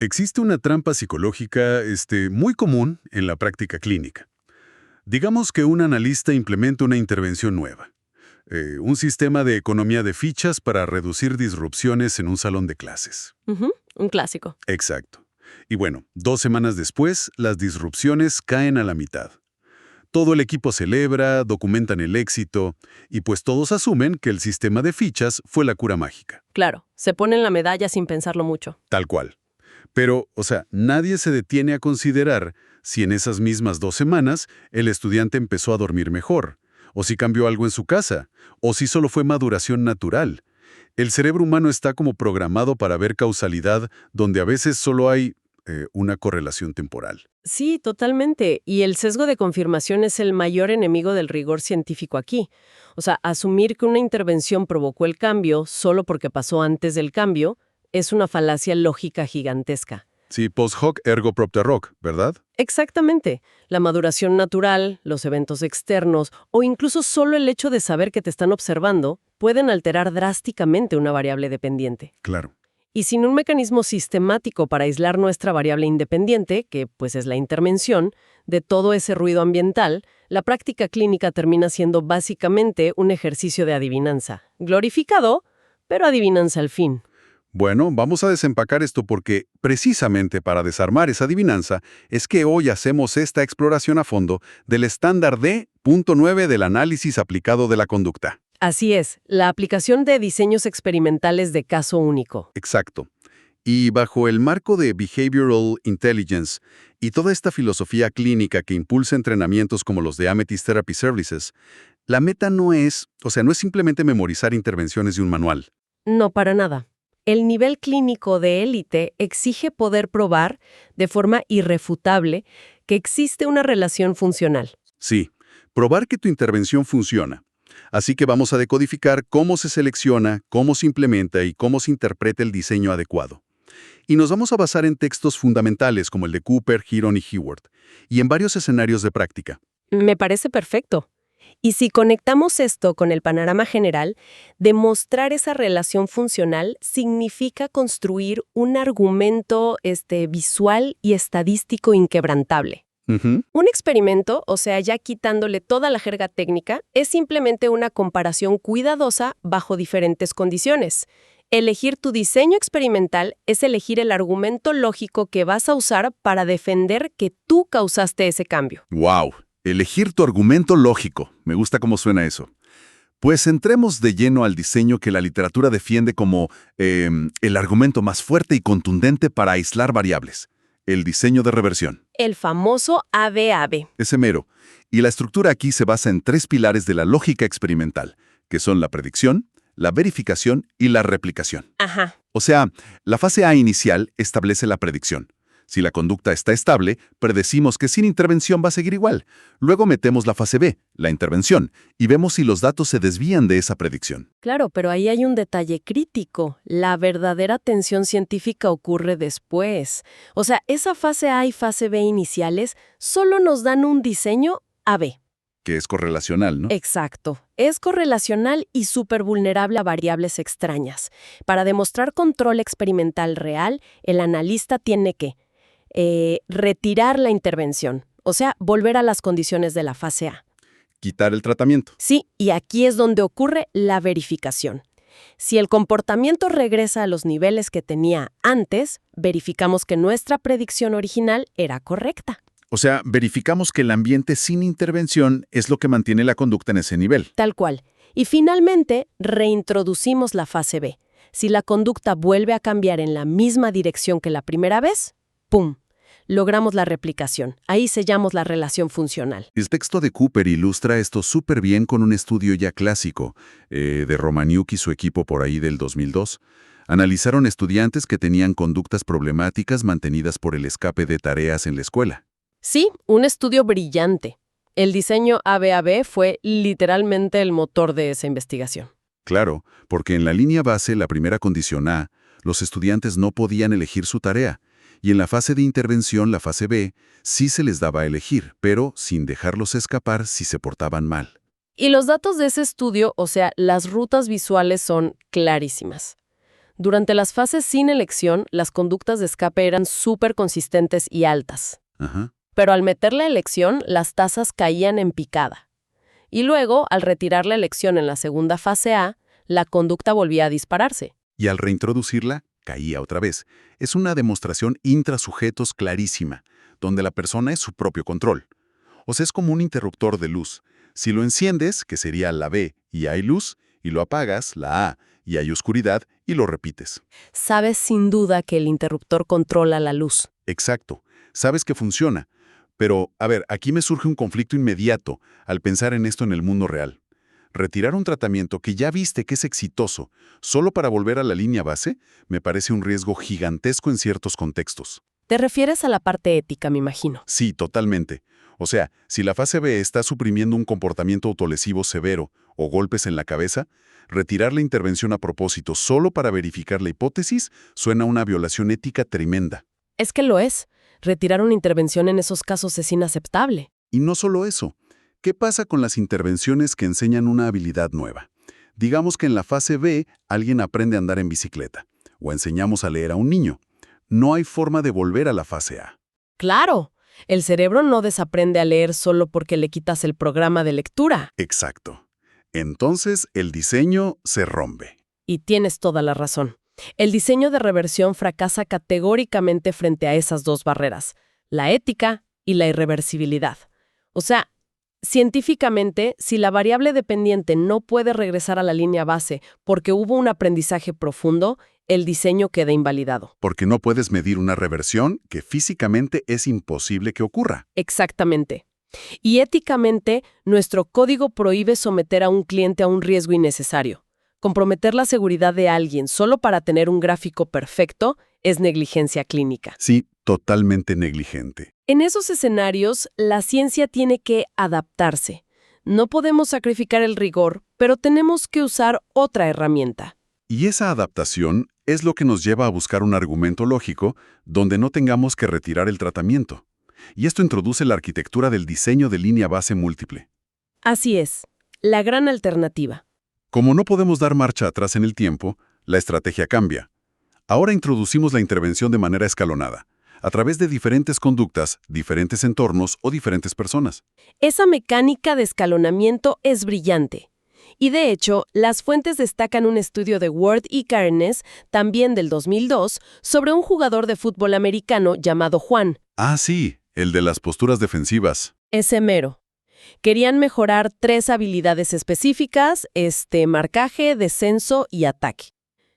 Existe una trampa psicológica muy común en la práctica clínica. Digamos que un analista implementa una intervención nueva, un sistema de economía de fichas para reducir disrupciones en un salón de clases. Ujú, un clásico. Exacto. Y bueno, 2 semanas después, las disrupciones caen a la mitad. Todo el equipo celebra, documentan el éxito, y pues todos asumen que el sistema de fichas fue la cura mágica. Claro, se ponen la medalla sin pensarlo mucho. Tal cual. Pero, nadie se detiene a considerar si en esas mismas 2 semanas el estudiante empezó a dormir mejor, o si cambió algo en su casa, o si solo fue maduración natural. El cerebro humano está como programado para ver causalidad donde a veces solo hay una correlación temporal. Sí, totalmente. Y el sesgo de confirmación es el mayor enemigo del rigor científico aquí. O sea, asumir que una intervención provocó el cambio solo porque pasó antes del cambio es una falacia lógica gigantesca. Sí, post hoc ergo propter hoc, ¿verdad? Exactamente. La maduración natural, los eventos externos o incluso solo el hecho de saber que te están observando pueden alterar drásticamente una variable dependiente. Claro. Y sin un mecanismo sistemático para aislar nuestra variable independiente, que pues es la intervención, de todo ese ruido ambiental, la práctica clínica termina siendo básicamente un ejercicio de adivinanza. Glorificado, pero adivinanza al fin. Bueno, vamos a desempacar esto porque, precisamente para desarmar esa adivinanza, es que hoy hacemos esta exploración a fondo del estándar de punto 9 del análisis aplicado de la conducta. Así es, la aplicación de diseños experimentales de caso único. Exacto. Y bajo el marco de Behavioral Intelligence y toda esta filosofía clínica que impulsa entrenamientos como los de Amethyst Therapy Services, la meta no es simplemente memorizar intervenciones de un manual. No, para nada. El nivel clínico de élite exige poder probar, de forma irrefutable, que existe una relación funcional. Sí, probar que tu intervención funciona. Así que vamos a decodificar cómo se selecciona, cómo se implementa y cómo se interpreta el diseño adecuado. Y nos vamos a basar en textos fundamentales como el de Cooper, Heron y Heward, y en varios escenarios de práctica. Me parece perfecto. Y si conectamos esto con el panorama general, demostrar esa relación funcional significa construir un argumento visual y estadístico inquebrantable. Ujú. Un experimento, o sea, ya quitándole toda la jerga técnica, es simplemente una comparación cuidadosa bajo diferentes condiciones. Elegir tu diseño experimental es elegir el argumento lógico que vas a usar para defender que tú causaste ese cambio. ¡Wow! Elegir tu argumento lógico. Me gusta cómo suena eso. Pues entremos de lleno al diseño que la literatura defiende como el argumento más fuerte y contundente para aislar variables. El diseño de reversión. El famoso ABAB. Ese mero. Y la estructura aquí se basa en 3 pilares de la lógica experimental, que son la predicción, la verificación y la replicación. Ajá. O sea, la fase A inicial establece la predicción. Si la conducta está estable, predecimos que sin intervención va a seguir igual. Luego metemos la fase B, la intervención, y vemos si los datos se desvían de esa predicción. Claro, pero ahí hay un detalle crítico. La verdadera tensión científica ocurre después. O sea, esa fase A y fase B iniciales solo nos dan un diseño AB. Que es correlacional, ¿no? Exacto. Es correlacional y súper vulnerable a variables extrañas. Para demostrar control experimental real, el analista tiene que retirar la intervención, o sea, volver a las condiciones de la fase A. Quitar el tratamiento. Sí, y aquí es donde ocurre la verificación. Si el comportamiento regresa a los niveles que tenía antes, verificamos que nuestra predicción original era correcta. O sea, verificamos que el ambiente sin intervención es lo que mantiene la conducta en ese nivel. Tal cual. Y finalmente, reintroducimos la fase B. Si la conducta vuelve a cambiar en la misma dirección que la primera vez, ¡pum!, logramos la replicación. Ahí sellamos la relación funcional. El texto de Cooper ilustra esto súper bien con un estudio ya clásico de Romaniuk y su equipo por ahí del 2002. Analizaron estudiantes que tenían conductas problemáticas mantenidas por el escape de tareas en la escuela. Sí, un estudio brillante. El diseño ABAB fue literalmente el motor de esa investigación. Claro, porque en la línea base, la primera condición A, los estudiantes no podían elegir su tarea, y en la fase de intervención, la fase B, sí se les daba a elegir, pero sin dejarlos escapar si se portaban mal. Y los datos de ese estudio, o sea, las rutas visuales son clarísimas. Durante las fases sin elección, las conductas de escape eran súper consistentes y altas. Ajá. Pero al meter la elección, las tasas caían en picada. Y luego, al retirar la elección en la segunda fase A, la conducta volvía a dispararse. Y al reintroducirla, caía otra vez. Es una demostración intrasujetos clarísima, donde la persona es su propio control. O sea, es como un interruptor de luz. Si lo enciendes, que sería la B, y hay luz, y lo apagas, la A, y hay oscuridad, y lo repites. Sabes sin duda que el interruptor controla la luz. Exacto. Sabes que funciona. Pero, a ver, aquí me surge un conflicto inmediato al pensar en esto en el mundo real. Retirar un tratamiento que ya viste que es exitoso solo para volver a la línea base me parece un riesgo gigantesco en ciertos contextos. Te refieres a la parte ética, me imagino. Sí, totalmente. O sea, si la fase B está suprimiendo un comportamiento autolesivo severo o golpes en la cabeza, retirar la intervención a propósito solo para verificar la hipótesis suena a una violación ética tremenda. Es que lo es. Retirar una intervención en esos casos es inaceptable. Y no solo eso. ¿Qué pasa con las intervenciones que enseñan una habilidad nueva? Digamos que en la fase B alguien aprende a andar en bicicleta o enseñamos a leer a un niño. No hay forma de volver a la fase A. ¡Claro! El cerebro no desaprende a leer solo porque le quitas el programa de lectura. Exacto. Entonces el diseño se rompe. Y tienes toda la razón. El diseño de reversión fracasa categóricamente frente a esas dos barreras, la ética y la irreversibilidad. O sea, científicamente, si la variable dependiente no puede regresar a la línea base porque hubo un aprendizaje profundo, el diseño queda invalidado. Porque no puedes medir una reversión que físicamente es imposible que ocurra. Exactamente. Y éticamente, nuestro código prohíbe someter a un cliente a un riesgo innecesario. Comprometer la seguridad de alguien solo para tener un gráfico perfecto es negligencia clínica. Sí, totalmente negligente. En esos escenarios, la ciencia tiene que adaptarse. No podemos sacrificar el rigor, pero tenemos que usar otra herramienta. Y esa adaptación es lo que nos lleva a buscar un argumento lógico donde no tengamos que retirar el tratamiento. Y esto introduce la arquitectura del diseño de línea base múltiple. Así es, la gran alternativa. Como no podemos dar marcha atrás en el tiempo, la estrategia cambia. Ahora introducimos la intervención de manera escalonada, a través de diferentes conductas, diferentes entornos o diferentes personas. Esa mecánica de escalonamiento es brillante. Y de hecho, las fuentes destacan un estudio de Ward y Cairnes, también del 2002, sobre un jugador de fútbol americano llamado Juan. Ah, sí, el de las posturas defensivas. Ese mero. Querían mejorar 3 habilidades específicas, marcaje, descenso y ataque.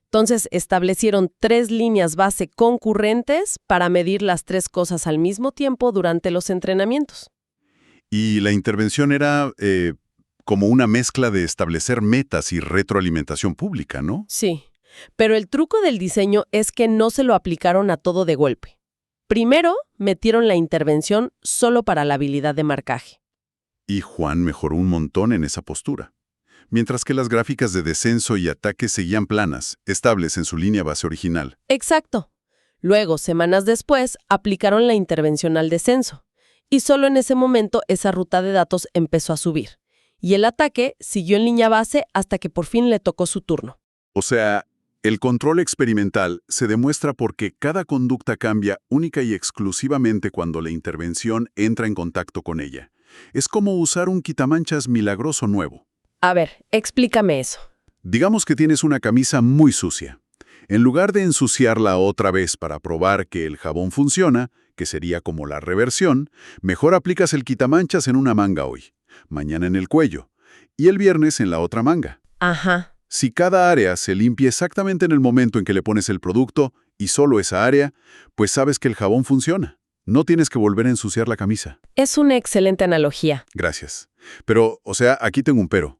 Entonces establecieron 3 líneas base concurrentes para medir las 3 cosas al mismo tiempo durante los entrenamientos. Y la intervención era como una mezcla de establecer metas y retroalimentación pública, ¿no? Sí, pero el truco del diseño es que no se lo aplicaron a todo de golpe. Primero, metieron la intervención solo para la habilidad de marcaje. Y Juan mejoró un montón en esa postura. Mientras que las gráficas de descenso y ataque seguían planas, estables en su línea base original. Exacto. Luego, semanas después, aplicaron la intervención al descenso. Y solo en ese momento esa ruta de datos empezó a subir. Y el ataque siguió en línea base hasta que por fin le tocó su turno. O sea, el control experimental se demuestra porque cada conducta cambia única y exclusivamente cuando la intervención entra en contacto con ella. Es como usar un quitamanchas milagroso nuevo. A ver, explícame eso. Digamos que tienes una camisa muy sucia. En lugar de ensuciarla otra vez para probar que el jabón funciona, que sería como la reversión, mejor aplicas el quitamanchas en una manga hoy, mañana en el cuello y el viernes en la otra manga. Ajá. Si cada área se limpia exactamente en el momento en que le pones el producto y solo esa área, pues sabes que el jabón funciona. No tienes que volver a ensuciar la camisa. Es una excelente analogía. Gracias. Pero, o sea, aquí tengo un pero.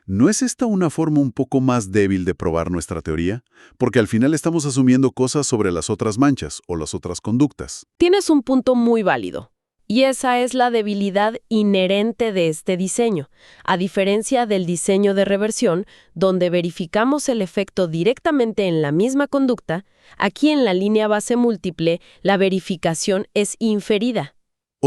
¿No es esta una forma un poco más débil de probar nuestra teoría? Porque al final estamos asumiendo cosas sobre las otras manchas o las otras conductas. Tienes un punto muy válido. Y esa es la debilidad inherente de este diseño, a diferencia del diseño de reversión, donde verificamos el efecto directamente en la misma conducta. Aquí en la línea base múltiple, la verificación es inferida.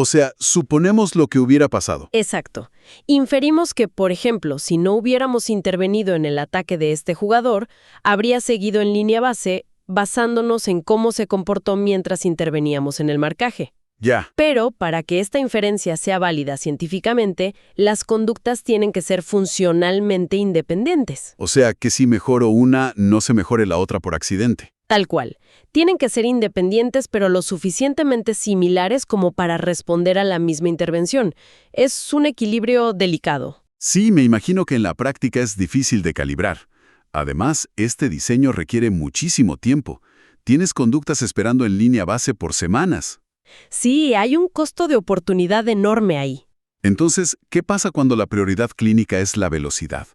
O sea, suponemos lo que hubiera pasado. Exacto. Inferimos que, por ejemplo, si no hubiéramos intervenido en el ataque de este jugador, habría seguido en línea base basándonos en cómo se comportó mientras interveníamos en el marcaje. Ya. Pero, para que esta inferencia sea válida científicamente, las conductas tienen que ser funcionalmente independientes. O sea, que si mejoro una, no se mejore la otra por accidente. Tal cual. Tienen que ser independientes, pero lo suficientemente similares como para responder a la misma intervención. Es un equilibrio delicado. Sí, me imagino que en la práctica es difícil de calibrar. Además, este diseño requiere muchísimo tiempo. Tienes conductas esperando en línea base por semanas. Sí, hay un costo de oportunidad enorme ahí. Entonces, ¿qué pasa cuando la prioridad clínica es la velocidad?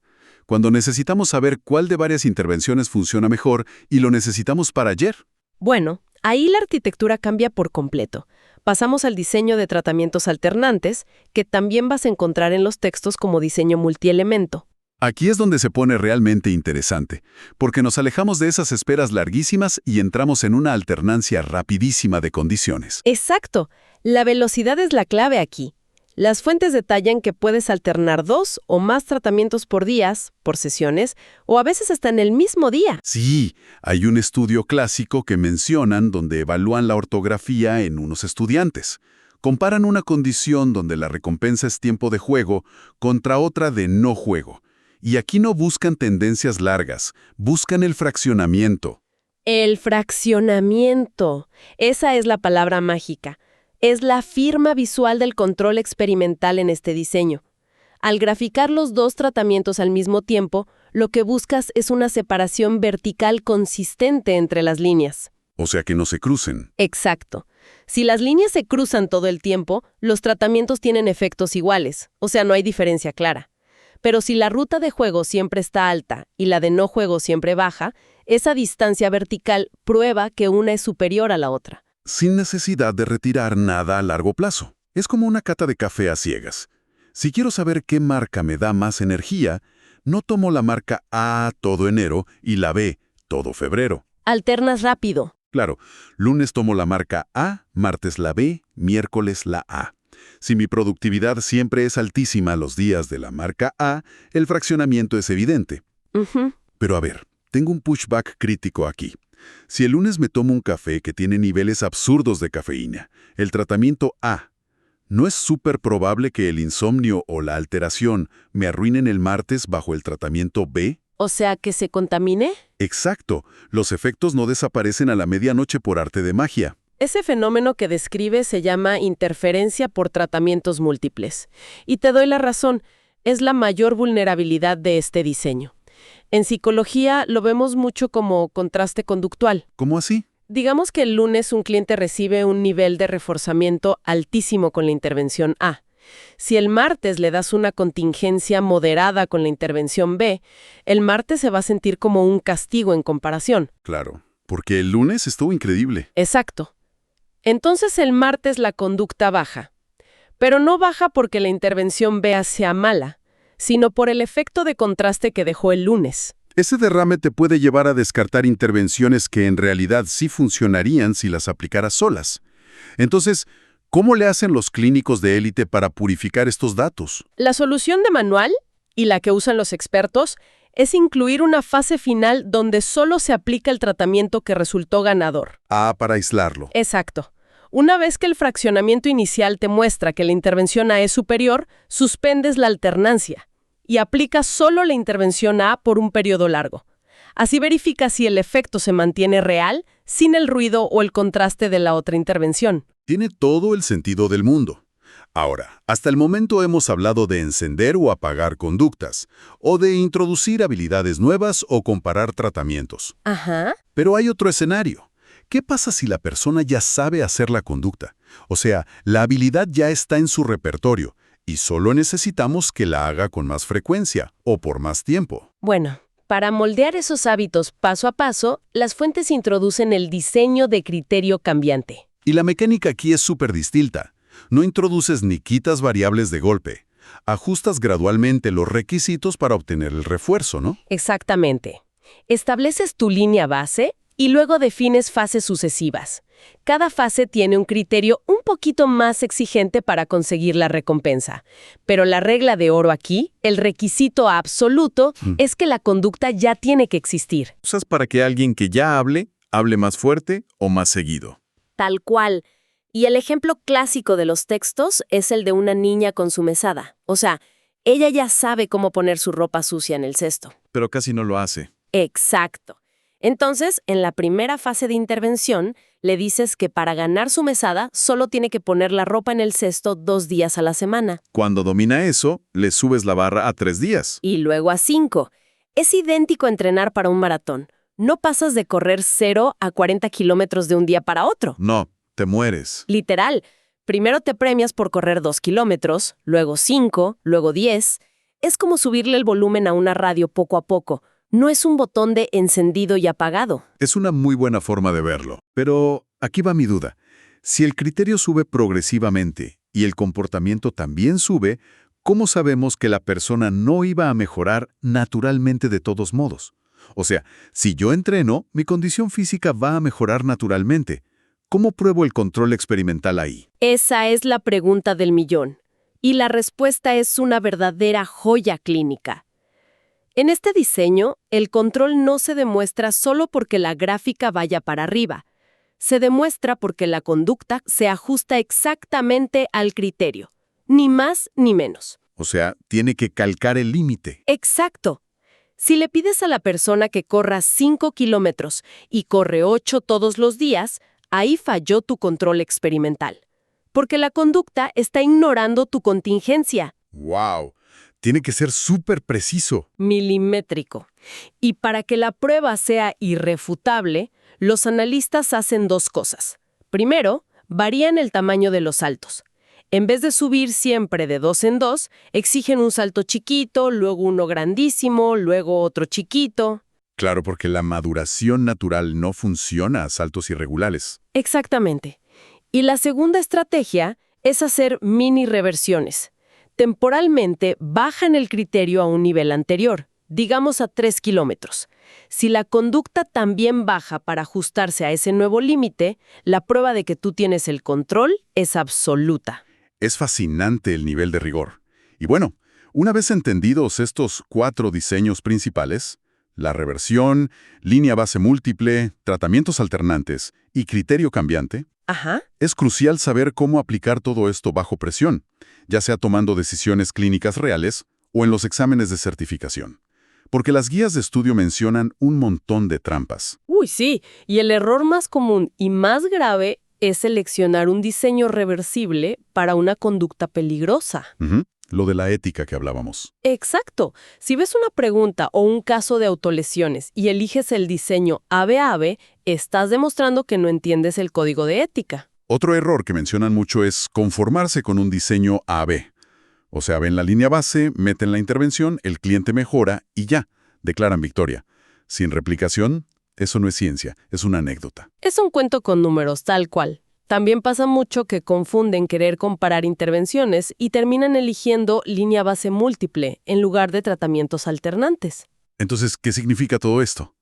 Cuando necesitamos saber cuál de varias intervenciones funciona mejor y lo necesitamos para ayer. Bueno, ahí la arquitectura cambia por completo. Pasamos al diseño de tratamientos alternantes, que también vas a encontrar en los textos como diseño multielemento. Aquí es donde se pone realmente interesante, porque nos alejamos de esas esperas larguísimas y entramos en una alternancia rapidísima de condiciones. Exacto. La velocidad es la clave aquí. Las fuentes detallan que puedes alternar 2 o más tratamientos por días, por sesiones, o a veces hasta en el mismo día. Sí, hay un estudio clásico que mencionan donde evalúan la ortografía en unos estudiantes. Comparan una condición donde la recompensa es tiempo de juego contra otra de no juego. Y aquí no buscan tendencias largas, buscan el fraccionamiento. El fraccionamiento. Esa es la palabra mágica. Es la firma visual del control experimental en este diseño. Al graficar los 2 tratamientos al mismo tiempo, lo que buscas es una separación vertical consistente entre las líneas. O sea que no se crucen. Exacto. Si las líneas se cruzan todo el tiempo, los tratamientos tienen efectos iguales, o sea, no hay diferencia clara. Pero si la ruta de juego siempre está alta y la de no juego siempre baja, esa distancia vertical prueba que una es superior a la otra. Sin necesidad de retirar nada a largo plazo. Es como una cata de café a ciegas. Si quiero saber qué marca me da más energía, no tomo la marca A todo enero y la B todo febrero. Alternas rápido. Claro, lunes tomo la marca A, martes la B, miércoles la A. Si mi productividad siempre es altísima los días de la marca A, el fraccionamiento es evidente. Pero a ver, tengo un pushback crítico aquí. Si el lunes me tomo un café que tiene niveles absurdos de cafeína, el tratamiento A, ¿no es súper probable que el insomnio o la alteración me arruinen el martes bajo el tratamiento B? O sea, ¿que se contamine? Exacto. Los efectos no desaparecen a la medianoche por arte de magia. Ese fenómeno que describe se llama interferencia por tratamientos múltiples. Y te doy la razón, es la mayor vulnerabilidad de este diseño. En psicología lo vemos mucho como contraste conductual. ¿Cómo así? Digamos que el lunes un cliente recibe un nivel de reforzamiento altísimo con la intervención A. Si el martes le das una contingencia moderada con la intervención B, el martes se va a sentir como un castigo en comparación. Claro, porque el lunes estuvo increíble. Exacto. Entonces el martes la conducta baja. Pero no baja porque la intervención B sea mala, sino por el efecto de contraste que dejó el lunes. Ese derrame te puede llevar a descartar intervenciones que en realidad sí funcionarían si las aplicaras solas. Entonces, ¿cómo le hacen los clínicos de élite para purificar estos datos? La solución de manual, y la que usan los expertos, es incluir una fase final donde solo se aplica el tratamiento que resultó ganador. Ah, para aislarlo. Exacto. Una vez que el fraccionamiento inicial te muestra que la intervención A es superior, suspendes la alternancia y aplicas solo la intervención A por un periodo largo. Así verificas si el efecto se mantiene real sin el ruido o el contraste de la otra intervención. Tiene todo el sentido del mundo. Ahora, hasta el momento hemos hablado de encender o apagar conductas, o de introducir habilidades nuevas o comparar tratamientos. Ajá. Pero hay otro escenario. ¿Qué pasa si la persona ya sabe hacer la conducta? O sea, la habilidad ya está en su repertorio y solo necesitamos que la haga con más frecuencia o por más tiempo. Bueno, para moldear esos hábitos paso a paso, las fuentes introducen el diseño de criterio cambiante. Y la mecánica aquí es súper distinta. No introduces ni quitas variables de golpe. Ajustas gradualmente los requisitos para obtener el refuerzo, ¿no? Exactamente. Estableces tu línea base Y luego defines fases sucesivas. Cada fase tiene un criterio un poquito más exigente para conseguir la recompensa. Pero la regla de oro aquí, el requisito absoluto, es que la conducta ya tiene que existir. Usas para que alguien que ya hable más fuerte o más seguido. Tal cual. Y el ejemplo clásico de los textos es el de una niña con su mesada. O sea, ella ya sabe cómo poner su ropa sucia en el cesto. Pero casi no lo hace. Exacto. Entonces, en la primera fase de intervención, le dices que para ganar su mesada solo tiene que poner la ropa en el cesto 2 días a la semana. Cuando domina eso, le subes la barra a 3 días. Y luego a 5. Es idéntico a entrenar para un maratón. No pasas de correr 0 a 40 kilómetros de un día para otro. No, te mueres. Literal. Primero te premias por correr 2 kilómetros, luego 5, luego 10. Es como subirle el volumen a una radio poco a poco. No es un botón de encendido y apagado. Es una muy buena forma de verlo. Pero aquí va mi duda. Si el criterio sube progresivamente y el comportamiento también sube, ¿cómo sabemos que la persona no iba a mejorar naturalmente de todos modos? O sea, si yo entreno, mi condición física va a mejorar naturalmente. ¿Cómo pruebo el control experimental ahí? Esa es la pregunta del millón. Y la respuesta es una verdadera joya clínica. En este diseño, el control no se demuestra solo porque la gráfica vaya para arriba. Se demuestra porque la conducta se ajusta exactamente al criterio. Ni más ni menos. O sea, tiene que calcar el límite. Exacto. Si le pides a la persona que corra 5 kilómetros y corre 8 todos los días, ahí falló tu control experimental. Porque la conducta está ignorando tu contingencia. ¡Wow! Tiene que ser súper preciso. Milimétrico. Y para que la prueba sea irrefutable, los analistas hacen 2 cosas. Primero, varían el tamaño de los saltos. En vez de subir siempre de 2 en 2, exigen un salto chiquito, luego uno grandísimo, luego otro chiquito. Claro, porque la maduración natural no funciona a saltos irregulares. Exactamente. Y la segunda estrategia es hacer mini reversiones. Temporalmente bajan el criterio a un nivel anterior, digamos a 3 kilómetros. Si la conducta también baja para ajustarse a ese nuevo límite, la prueba de que tú tienes el control es absoluta. Es fascinante el nivel de rigor. Y bueno, una vez entendidos estos 4 diseños principales, la reversión, línea base múltiple, tratamientos alternantes y criterio cambiante, es crucial saber cómo aplicar todo esto bajo presión, ya sea tomando decisiones clínicas reales o en los exámenes de certificación. Porque las guías de estudio mencionan un montón de trampas. Uy, sí, y el error más común y más grave es seleccionar un diseño reversible para una conducta peligrosa. Lo de la ética que hablábamos. Exacto. Si ves una pregunta o un caso de autolesiones y eliges el diseño ave-ave, estás demostrando que no entiendes el código de ética. Otro error que mencionan mucho es conformarse con un diseño AB. O sea, ven la línea base, meten la intervención, el cliente mejora y ya, declaran victoria. Sin replicación, eso no es ciencia, es una anécdota. Es un cuento con números, tal cual. También pasa mucho que confunden querer comparar intervenciones y terminan eligiendo línea base múltiple en lugar de tratamientos alternantes. Entonces, ¿qué significa todo esto?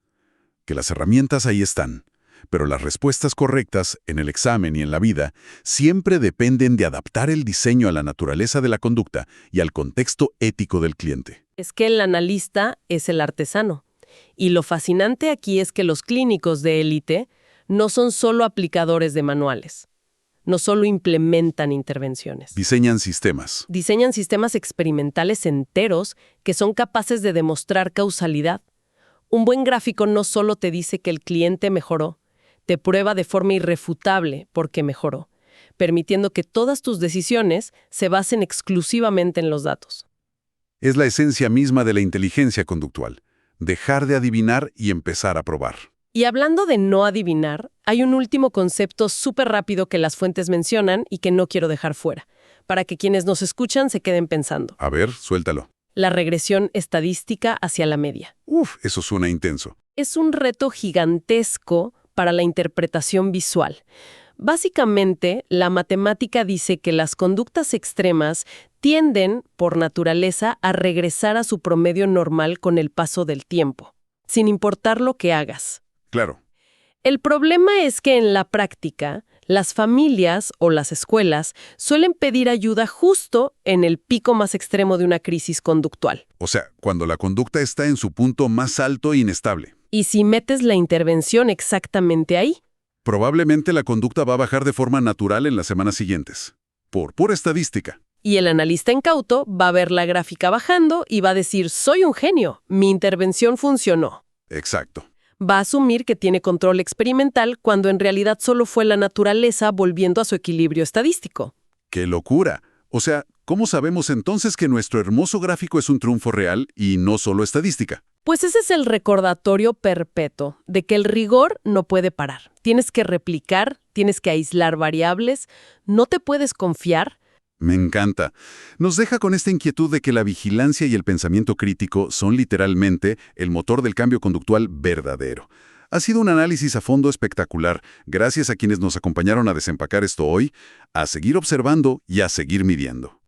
Que las herramientas ahí están, pero las respuestas correctas en el examen y en la vida siempre dependen de adaptar el diseño a la naturaleza de la conducta y al contexto ético del cliente. Es que el analista es el artesano. Y lo fascinante aquí es que los clínicos de élite no son solo aplicadores de manuales, no solo implementan intervenciones. Diseñan sistemas. Diseñan sistemas experimentales enteros que son capaces de demostrar causalidad. Un buen gráfico no solo te dice que el cliente mejoró, te prueba de forma irrefutable por qué mejoró, permitiendo que todas tus decisiones se basen exclusivamente en los datos. Es la esencia misma de la inteligencia conductual. Dejar de adivinar y empezar a probar. Y hablando de no adivinar, hay un último concepto súper rápido que las fuentes mencionan y que no quiero dejar fuera, para que quienes nos escuchan se queden pensando. A ver, suéltalo. La regresión estadística hacia la media. Eso suena intenso. Es un reto gigantesco para la interpretación visual. Básicamente, la matemática dice que las conductas extremas tienden, por naturaleza, a regresar a su promedio normal con el paso del tiempo, sin importar lo que hagas. Claro. El problema es que en la práctica, las familias o las escuelas suelen pedir ayuda justo en el pico más extremo de una crisis conductual. O sea, cuando la conducta está en su punto más alto e inestable. Y si metes la intervención exactamente ahí, Probablemente la conducta va a bajar de forma natural en las semanas siguientes. Por pura estadística. y el analista incauto va a ver la gráfica bajando y va a decir, soy un genio, mi intervención funcionó. Exacto. Va a asumir que tiene control experimental cuando en realidad solo fue la naturaleza volviendo a su equilibrio estadístico. ¡Qué locura! O sea, ¿cómo sabemos entonces que nuestro hermoso gráfico es un triunfo real y no solo estadística? Pues ese es el recordatorio perpetuo de que el rigor no puede parar. Tienes que replicar, tienes que aislar variables, no te puedes confiar. Me encanta. Nos deja con esta inquietud de que la vigilancia y el pensamiento crítico son literalmente el motor del cambio conductual verdadero. Ha sido un análisis a fondo espectacular. Gracias a quienes nos acompañaron a desempacar esto hoy, a seguir observando y a seguir midiendo.